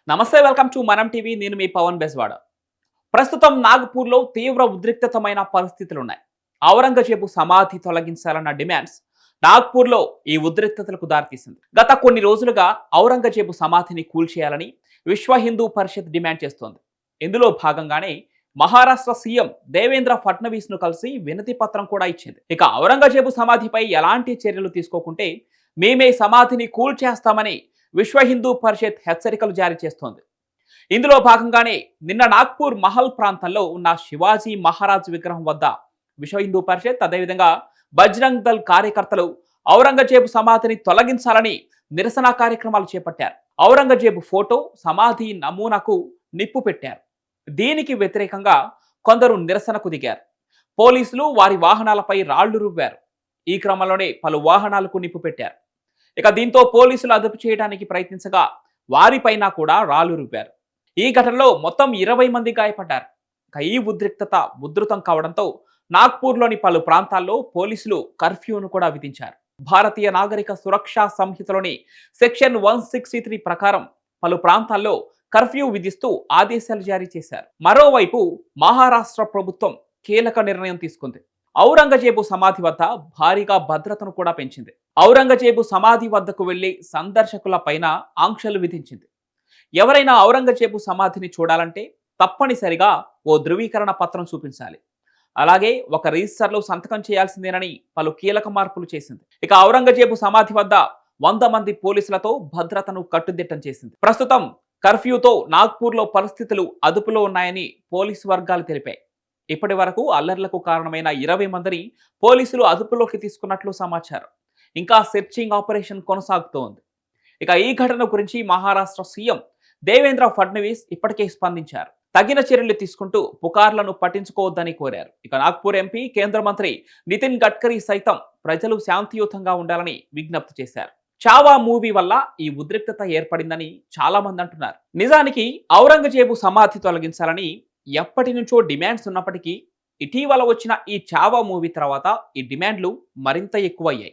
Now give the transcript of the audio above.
నమస్తే, welcome to మనం TV. నేను మీ పవన్ బెస్వాడ. ప్రస్తుతం నాగపూర్లో తీవ్ర ఉద్రిక్తతమైన పరిస్థితులున్నాయి. ఔరంగజేబు సమాధి తొలగించాలన్న డిమాండ్స్ నాగ్పూర్లో ఈ ఉద్రిక్తతలకు దారితీసింది. గత కొన్ని రోజులుగా ఔరంగజేబు సమాధిని కూల్చేయాలని విశ్వ హిందూ పరిషత్ డిమాండ్ చేస్తోంది. ఇందులో భాగంగానే మహారాష్ట్ర సీఎం దేవేంద్ర ఫడ్నవీస్ ను కలిసి వినతి పత్రం కూడా ఇచ్చింది. ఇక ఔరంగజేబు సమాధిపై ఎలాంటి చర్యలు తీసుకోకుంటే మేమే సమాధిని కూల్చేస్తామని విశ్వ హిందూ పరిషత్ హెచ్చరికలు జారీ చేస్తోంది. ఇందులో భాగంగానే నిన్న నాగ్పూర్ మహల్ ప్రాంతంలో ఉన్న శివాజీ మహారాజ్ విగ్రహం వద్ద విశ్వ హిందూ పరిషత్, అదేవిధంగా బజరంగ్ దళ్ కార్యకర్తలు ఔరంగజేబు సమాధిని తొలగించాలని నిరసన కార్యక్రమాలు చేపట్టారు. ఔరంగజేబు ఫోటో, సమాధి నమూనాకు నిప్పు పెట్టారు. దీనికి వ్యతిరేకంగా కొందరు నిరసనకు దిగారు. పోలీసులు వారి వాహనాలపై రాళ్లు రువ్వారు. ఈ క్రమంలోనే పలు వాహనాలకు నిప్పు పెట్టారు. ఇక దీంతో పోలీసులు అదుపు చేయడానికి ప్రయత్నించగా వారిపైన కూడా రాళ్లు రువ్వారు. ఈ ఘటనలో మొత్తం 20 మంది గాయపడ్డారు. ఇక ఈ ఉద్రిక్తత ఉధృతం కావడంతో నాగ్పూర్లోని పలు ప్రాంతాల్లో పోలీసులు కర్ఫ్యూను కూడా విధించారు. భారతీయ నాగరిక సురక్షా సంహితలోని సెక్షన్ 163 ప్రకారం పలు ప్రాంతాల్లో కర్ఫ్యూ విధిస్తూ ఆదేశాలు జారీ చేశారు. మరోవైపు మహారాష్ట్ర ప్రభుత్వం కీలక నిర్ణయం తీసుకుంది. ఔరంగజేబు సమాధి వద్ద భారీగా భద్రతను కూడా పెంచింది. ఔరంగజేబు సమాధి వద్దకు వెళ్లి సందర్శకుల పైన ఆంక్షలు విధించింది. ఎవరైనా ఔరంగజేబు సమాధిని చూడాలంటే తప్పనిసరిగా ఓ ధృవీకరణ పత్రం చూపించాలి. అలాగే ఒక రిజిస్టర్లో సంతకం చేయాల్సిందేనని పలు కీలక మార్పులు చేసింది. ఇక ఔరంగజేబు సమాధి వద్ద 100 మంది పోలీసులతో భద్రతను కట్టుదిట్టం చేసింది. ప్రస్తుతం కర్ఫ్యూతో నాగ్పూర్లో పరిస్థితులు అదుపులో ఉన్నాయని పోలీసు వర్గాలు తెలిపాయి. ఇప్పటి వరకు అల్లర్లకు కారణమైన 20 మందిని పోలీసులు అదుపులోకి తీసుకున్నట్లు సమాచారం. ఇంకా సెర్చింగ్ ఆపరేషన్ కొనసాగుతోంది. ఇక ఈ ఘటన గురించి మహారాష్ట్ర సీఎం దేవేంద్ర ఫడ్నవీస్ ఇప్పటికే స్పందించారు. తగిన చర్యలు తీసుకుంటూ పుకార్లను పట్టించుకోవద్దని కోరారు. ఇక నాగ్పూర్ ఎంపీ, కేంద్ర మంత్రి నితిన్ గడ్కరీ సైతం ప్రజలు శాంతియుతంగా ఉండాలని విజ్ఞప్తి చేశారు. చావా మూవీ వల్ల ఈ ఉద్రిక్తత ఏర్పడిందని చాలా మంది అంటున్నారు. నిజానికి ఔరంగజేబు సమాధి తొలగించాలని ఎప్పటి నుంచో డిమాండ్స్ ఉన్నప్పటికీ ఇటీవల వచ్చిన ఈ చావా మూవీ తర్వాత ఈ డిమాండ్లు మరింత ఎక్కువయ్యాయి.